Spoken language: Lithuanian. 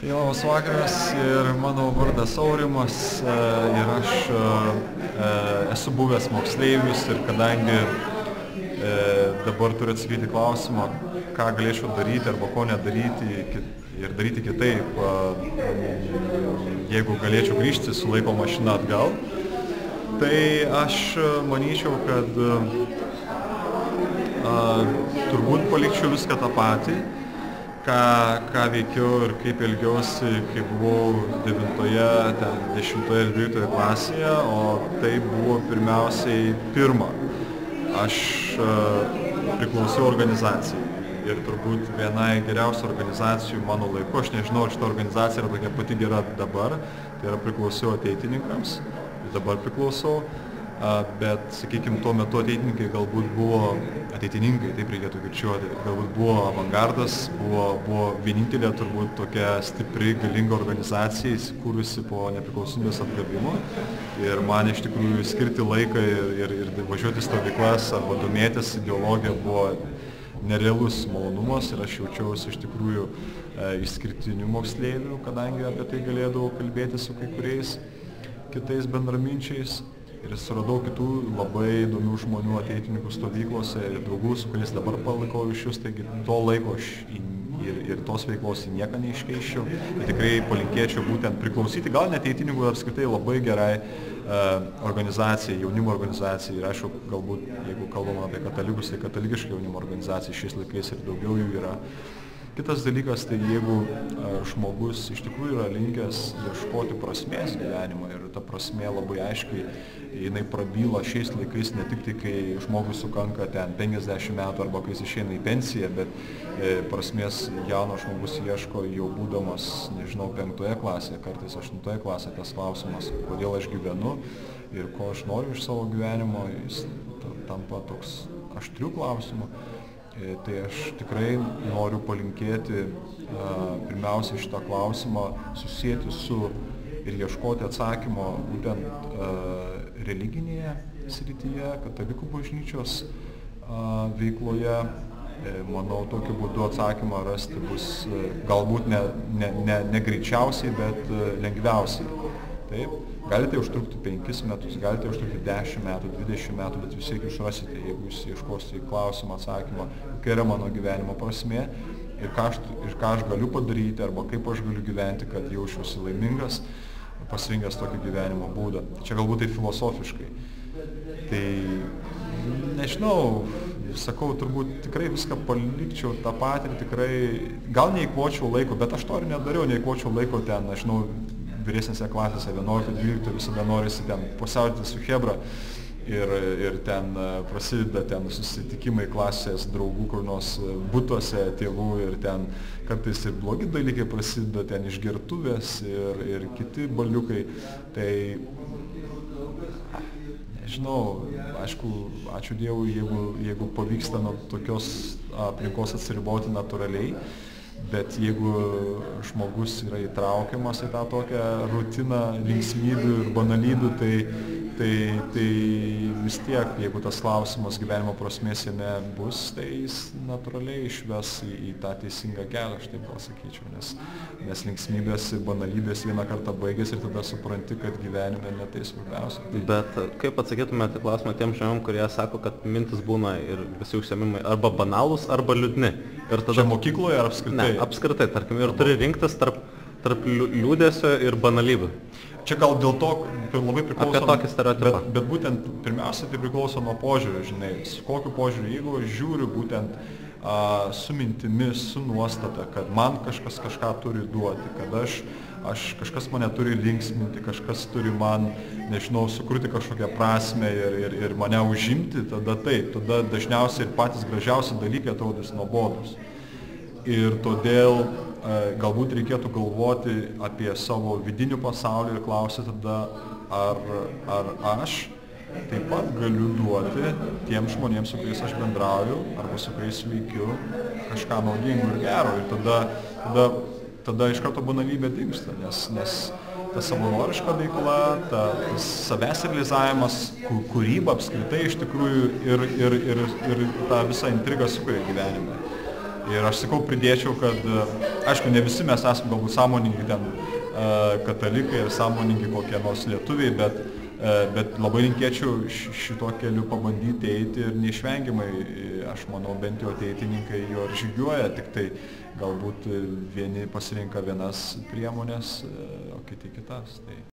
Tai labas vakaras ir mano vardas Aurimas ir aš esu buvęs moksleivis ir kadangi dabar turiu atsakyti klausimą, ką galėčiau daryti arba ko nedaryti ir daryti kitaip, jeigu galėčiau grįžti su laiko mašina atgal, tai aš manyčiau, kad turbūt palikčiau viską tą patį, ką veikiau ir kaip elgiausi, kai buvau 9, 10 ir 12 klasėje, o tai buvo pirmiausiai pirma. Aš priklausiau organizacijai ir turbūt vienai geriausių organizacijų mano laiku, aš nežinau, ar šita organizacija yra tokia pati gera dabar, tai yra priklausiau ateitininkams, dabar priklausau. Bet, sakykime, tuo metu ateitininkai galbūt buvo, ateitininkai, taip reikėtų kirčiuoti, galbūt buvo avangardas, buvo vienintelė turbūt tokia stipri, galinga organizacija įsikūrusi po nepriklausomybės atgavimo. Ir man iš tikrųjų skirti laiką ir važiuoti stovyklas arba domėtis ideologija buvo nerealus malonumas ir aš jaučiausi iš tikrųjų išskirtiniu moksleiviu, kadangi apie tai galėdavau kalbėti su kai kuriais kitais bendraminčiais. Ir suradau kitų labai įdomių žmonių ateitininkų stovyklose ir draugų, su kuriais dabar palaikau ryšius, taigi to laiko aš ir tos veiklos į nieką neiškeiščiau. Ir tikrai palinkėčiau būtent priklausyti, gal ne ateitininkų, apskritai labai gerai organizacijai, jaunimo organizacijai. Ir aišku, galbūt, jeigu kalbama apie katalikus, tai katalikiška jaunimo organizacija šiais laikais ir daugiau jų yra. Kitas dalykas, tai jeigu žmogus iš tikrųjų yra linkęs ieškoti prasmės gyvenimo ir ta prasmė labai aiškiai, jinai prabyla šiais laikais ne tik tai, kai žmogus sukanka ten 50 metų arba kai jis išeina į pensiją, bet prasmės jaunas žmogus ieško jau būdamas, nežinau, 5 klasėje, kartais 8 klasėje, tas klausimas, kodėl aš gyvenu ir ko aš noriu iš savo gyvenimo, jis tampa toks aštrių klausimų. Tai aš tikrai noriu palinkėti pirmiausia šitą klausimą susijęti su ir ieškoti atsakymo būtent religinėje srityje, katalikų bažnyčios veikloje. Manau, tokiu būdu atsakymą rasti bus galbūt ne greičiausiai, bet lengviausiai. Taip. Galite užtrukti 5 metus, galite užtrukti 10 metų, 20 metų, bet vis tiek jūs rasite, jeigu jūs ieškosite į klausimą atsakymą, kokia yra mano gyvenimo prasmė ir ką aš galiu padaryti arba kaip aš galiu gyventi, kad jaučiuosi laimingas, pasirinkęs tokį gyvenimo būdą. Čia galbūt tai filosofiškai. Tai nežinau, sakau, turbūt tikrai viską palikčiau tą patį ir tikrai, gal neįkvočiau laiko, bet aš to ir nedariau, neįkvočiau laiko ten, nežinau, vyresnėse klasėse, 11-12, visada norisi ten pusiauti su chebra ir ten prasideda ten susitikimai klasės draugų, kur nors butuose tėvų ir ten kartais ir blogi dalykai prasideda, ten išgertuvės ir kiti baliukai. Tai nežinau, aišku, ačiū Dievui, jeigu pavyksta nuo tokios aplinkos atsiriboti natūraliai. Bet jeigu žmogus yra įtraukiamas į tą tokią rutiną linksmybių ir banalybių, tai vis tiek, jeigu tas klausimas gyvenimo prasmės jame bus, tai jis natūraliai išves į tą teisingą kelią, aš taip gal sakyčiau, nes linksmybės ir banalybės vieną kartą baigėsi ir tada supranti, kad gyvenime ne tai svarbiausia. Bet kaip atsakytumėte klausimą tiem žmonėm, kurie sako, kad mintis būna ir visi užsiėmimai arba banalūs, arba liūdni? Ir tada... Čia mokykloje ar apskritai? Ne, apskritai, tarkim, ir turi rinktis tarp liūdesio ir banalybių. Čia gal dėl to labai priklauso... Apie tokį stereotipą. Bet būtent pirmiausia tai priklauso nuo požiūrio, žinai, su kokiu požiūriu. Jeigu aš žiūriu būtent su mintimis, su nuostata, kad man kažkas kažką turi duoti, kad kažkas mane turi linksminti, kažkas turi man, nežinau, sukurti kažkokią prasmę ir mane užimti, tada taip, tada dažniausiai ir patys gražiausi dalykai atrodys nuobodūs. Ir todėl galbūt reikėtų galvoti apie savo vidinių pasaulį ir klausyti tada, ar aš taip pat galiu duoti tiems žmonėms, su kuriais aš bendrauju, arba su kuriais veikiu, kažką naudingo ir gero. Ir tada iš karto banalybė dingsta, nes ta savanoriška veikla, tas savęs realizavimas, kūryba apskritai iš tikrųjų ir tą visą intrigą sukuria gyvenime. Ir aš sakau, pridėčiau, kad, aišku, ne visi mes esame galbūt sąmoningi ten katalikai ir sąmoningi kokie nors lietuviai, bet labai linkėčiau šito keliu pabandyti eiti ir neišvengiamai, aš manau, bent jau ateitininkai jo ir žygiuoja, tik tai galbūt vieni pasirinka vienas priemonės, o kiti kitas. Tai